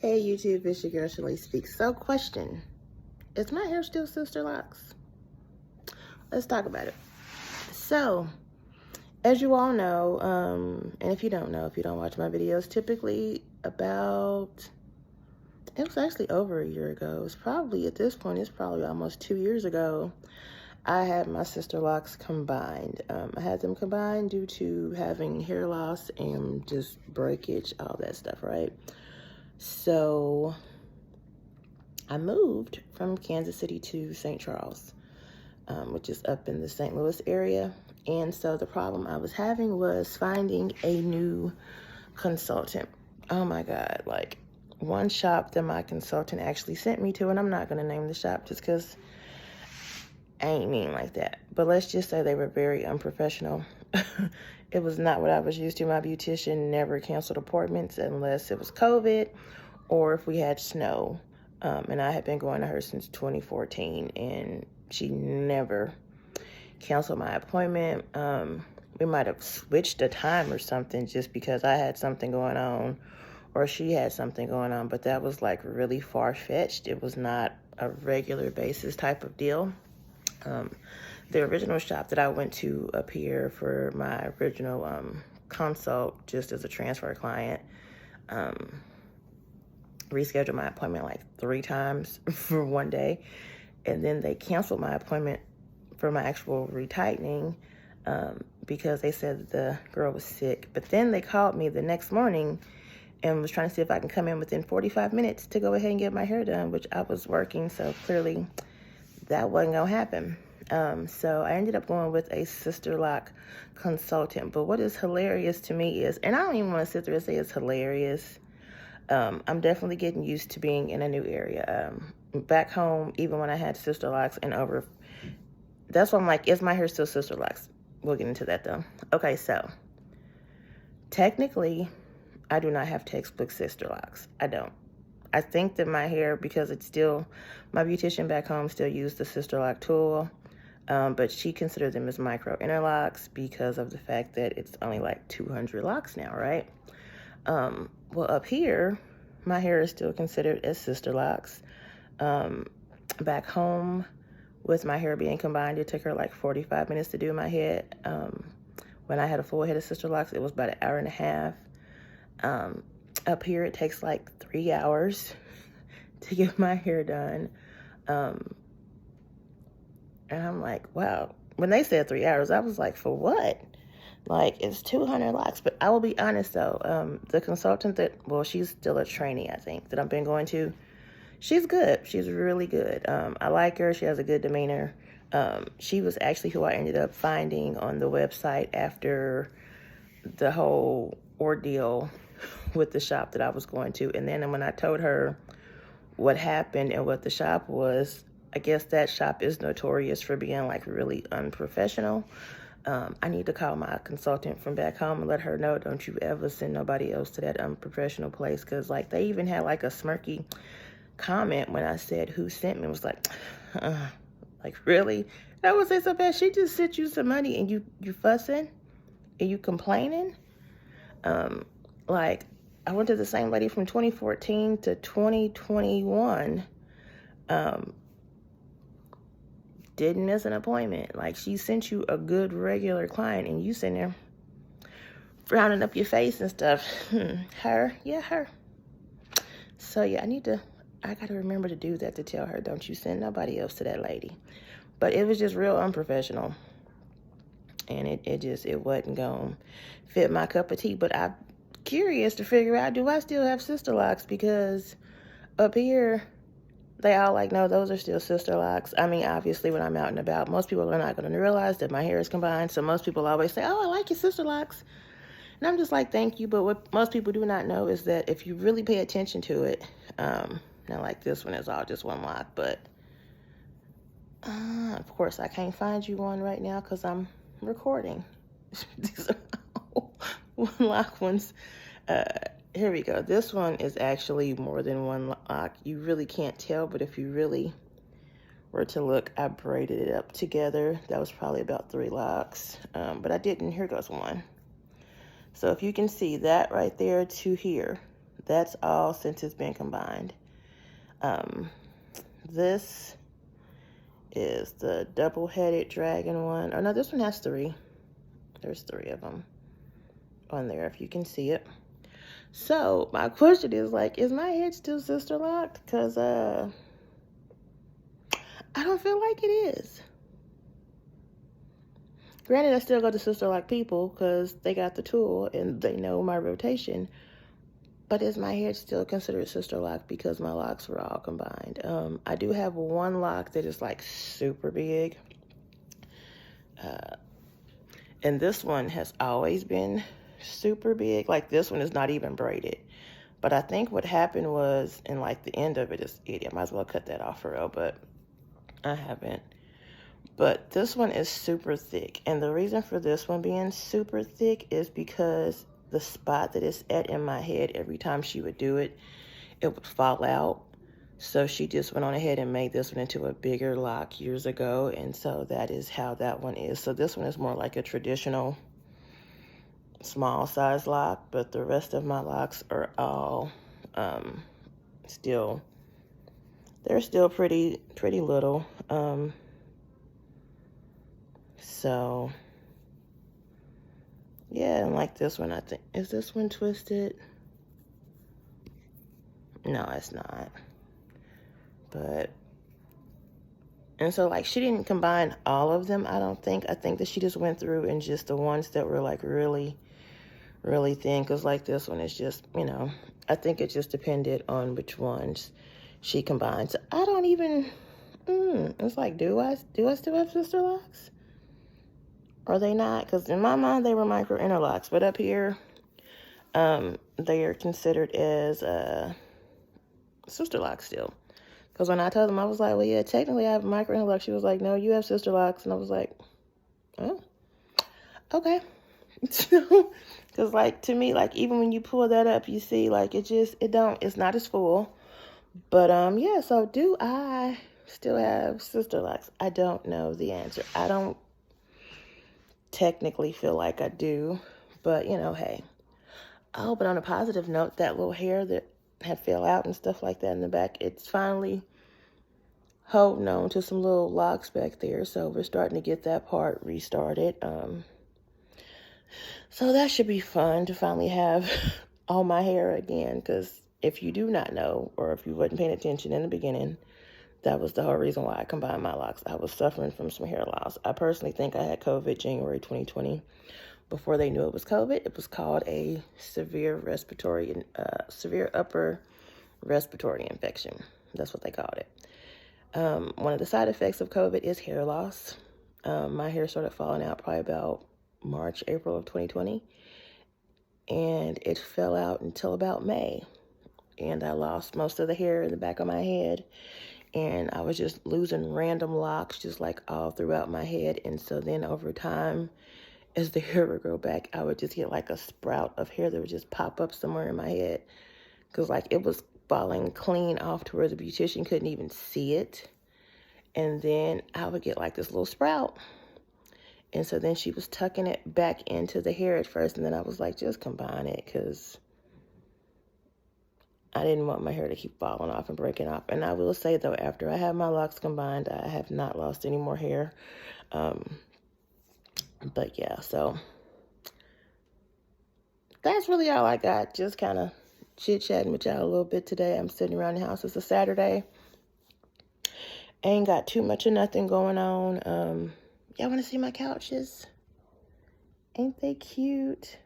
Hey YouTube, it's your girl Shalay Speaks. So question, is my hair still Sisterlocks? Let's talk about it. So, as you all know, and if you don't know, if you don't watch my videos, typically it was actually over a year ago. It's probably, at this point, it's probably almost 2 years ago, I had my Sisterlocks combined. I had them combined due to having hair loss and just breakage, all that stuff, right? So I moved from Kansas City to St. Charles, which is up in the St. Louis area. And so the problem I was having was finding a new consultant. Oh my God, like one shop that my consultant actually sent me to, and I'm not going to name the shop just because I ain't mean like that. But let's just say they were very unprofessional. It was not what I was used to. My beautician never canceled appointments unless it was COVID or if we had snow. And I had been going to her since 2014, and she never canceled my appointment. We might have switched a time or something just because I had something going on or she had something going on, but that was like really far-fetched. It was not a regular basis type of deal. The original shop that I went to up here for my original consult, just as a transfer client, rescheduled my appointment like 3 times for one day, and then they canceled my appointment for my actual retightening because they said that the girl was sick. But then they called me the next morning and was trying to see if I can come in within 45 minutes to go ahead and get my hair done, which I was working, so clearly that wasn't gonna happen. So I ended up going with a Sisterlock consultant. But what is hilarious to me is, and I don't even want to sit there and say it's hilarious, I'm definitely getting used to being in a new area. Back home, even when I had Sisterlocks and over, that's why I'm like, is my hair still Sisterlocks? We'll get into that though. Okay, so technically, I do not have textbook Sisterlocks. I don't. I think that my hair, because it's still, my beautician back home still used the Sisterlock tool, but she considered them as micro interlocks because of the fact that it's only like 200 locks now, right? Well, up here, my hair is still considered as Sisterlocks. Back home, with my hair being combined, it took her like 45 minutes to do my head. When I had a full head of Sisterlocks, it was about an hour and a half. Up here, it takes like 3 hours to get my hair done. And I'm like, wow. When they said 3 hours, I was like, for what? Like, it's 200 locks. But I will be honest, though. The consultant that, well, she's still a trainee, I think, that I've been going to. She's good. She's really good. I like her. She has a good demeanor. She was actually who I ended up finding on the website after the whole ordeal with the shop that I was going to. And then when I told her what happened and what the shop was, I guess that shop is notorious for being like really unprofessional. I need to call my consultant from back home and let her know, don't you ever send nobody else to that unprofessional place. Because like they even had like a smirky comment when I said who sent me. It was like, like really? That was so bad. She just sent you some money and you fussing and you complaining? Like, I went to the same lady from 2014 to 2021. Didn't miss an appointment. Like, she sent you a good regular client and you sitting there frowning up your face and stuff. Her? Yeah, her. So yeah, I gotta remember to do that, to tell her, don't you send nobody else to that lady. But it was just real unprofessional. And it wasn't gonna fit my cup of tea. But I'm curious to figure out, do I still have Sisterlocks? Because up here, they all like, no, those are still Sisterlocks. I mean, obviously, when I'm out and about, most people are not going to realize that my hair is combined. So most people always say, oh, I like your Sisterlocks. And I'm just like, thank you. But what most people do not know is that if you really pay attention to it, now like this one is all just one lock. But, of course, I can't find you one right now because I'm recording. These are one lock ones. Here we go. This one is actually more than one lock. You really can't tell, but if you really were to look, I braided it up together. That was probably about 3 locks, but I didn't. Here goes one. So if you can see that right there to here, That's all since it's been combined. This is the double-headed dragon one. Oh, no, this one has 3. There's 3 of them on there, if you can see it. So, my question is, like, is my head still sister-locked? Because, I don't feel like it is. Granted, I still go to Sisterlock people because they got the tool and they know my rotation. But is my hair still considered Sisterlock because my locks were all combined? I do have one lock that is like super big. And this one has always been super big. Like this one is not even braided. But I think what happened was, and like the end of it is idiot. I might as well cut that off for real, but I haven't. But this one is super thick. And the reason for this one being super thick is because the spot that it's at in my head, every time she would do it, it would fall out. So she just went on ahead and made this one into a bigger lock years ago. And so that is how that one is. So this one is more like a traditional small size lock. But the rest of my locks are all they're still pretty little. So, yeah, and like this one, I think, is this one twisted? No, it's not. But, and so like she didn't combine all of them, I don't think. I think that she just went through and just the ones that were like really, really thin. Because like this one is just, you know, I think it just depended on which ones she combined. So I don't even, it's like, do I still have Sisterlocks? Are they not? Because in my mind, they were micro interlocks. But up here, they are considered as Sisterlocks still. Because when I told them, I was like, well, yeah, technically I have micro interlocks. She was like, no, you have Sisterlocks. And I was like, oh, okay. Because, like, to me, like, even when you pull that up, you see, like, it's not as full. But, yeah, so do I still have Sisterlocks? I don't know the answer. I don't technically feel like I do, but you know, hey. Oh, but on a positive note, that little hair that had fell out and stuff like that in the back, it's finally holding on to some little locks back there, so we're starting to get that part restarted. So that should be fun to finally have all my hair again, because if you do not know, or if you wasn't paying attention in the beginning, that was the whole reason why I combined my locks. I was suffering from some hair loss. I personally think I had COVID January 2020. Before they knew it was COVID, it was called a severe upper respiratory infection. That's what they called it. One of the side effects of COVID is hair loss. My hair started falling out probably about March, April of 2020. And it fell out until about May. And I lost most of the hair in the back of my head. And I was just losing random locks just like all throughout my head. And so then over time, as the hair would grow back, I would just get like a sprout of hair that would just pop up somewhere in my head. Because like it was falling clean off to where the beautician couldn't even see it. And then I would get like this little sprout. And so then she was tucking it back into the hair at first. And then I was like, just combine it, because I didn't want my hair to keep falling off and breaking off. And I will say, though, after I have my locks combined, I have not lost any more hair. But yeah, so that's really all I got. Just kind of chit-chatting with y'all a little bit today. I'm sitting around the house. It's a Saturday. Ain't got too much of nothing going on. Y'all want to see my couches? Ain't they cute?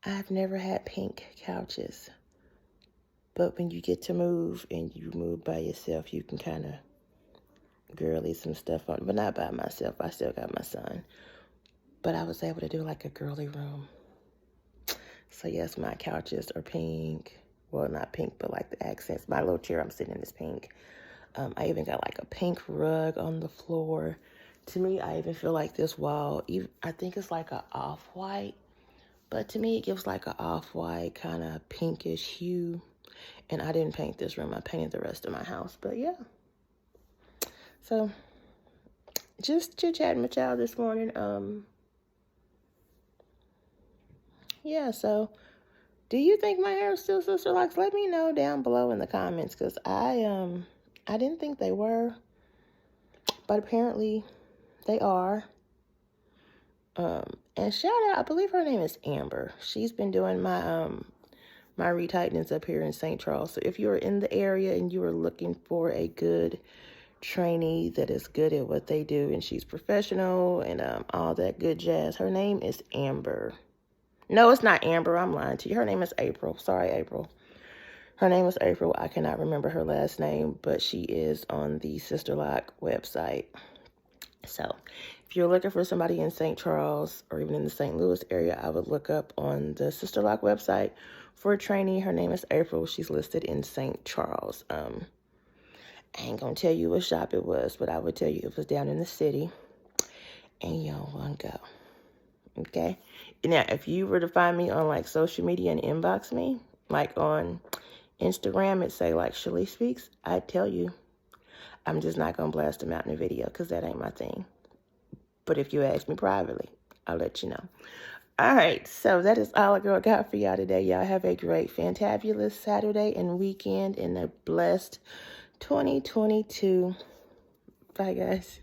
I've never had pink couches. But when you get to move and you move by yourself, you can kind of girly some stuff on. But not by myself. I still got my son. But I was able to do like a girly room. So yes, my couches are pink. Well, not pink, but like the accents. My little chair I'm sitting in is pink. I even got like a pink rug on the floor. To me, I even feel like this wall, I think it's like a off-white. But to me, it gives like an off-white kind of pinkish hue. And I didn't paint this room. I painted the rest of my house. But yeah. So, just chit-chatting with y'all this morning. yeah, so do you think my hair is still Sisterlocks? Let me know down below in the comments, because I didn't think they were, but apparently they are. And shout out, I believe her name is Amber. She's been doing my retightenings up here in St. Charles. So if you're in the area and you are looking for a good trainee that is good at what they do, and she's professional and all that good jazz, her name is Amber. No, it's not Amber. I'm lying to you. Her name is April. Sorry, April. Her name is April. I cannot remember her last name, but she is on the Sisterlock website. So if you're looking for somebody in St. Charles or even in the St. Louis area, I would look up on the Sisterlock website for a trainee. Her name is April. She's listed in St. Charles. I ain't gonna tell you what shop it was, but I would tell you it was down in the city, and y'all want to go. Okay? Now, if you were to find me on like social media and inbox me, like on Instagram, it say like Shelly Speaks, I'd tell you. I'm just not gonna blast them out in a video because that ain't my thing. But if you ask me privately, I'll let you know. All right, so that is all I got for y'all today. Y'all have a great, fantabulous Saturday and weekend and a blessed 2022. Bye, guys.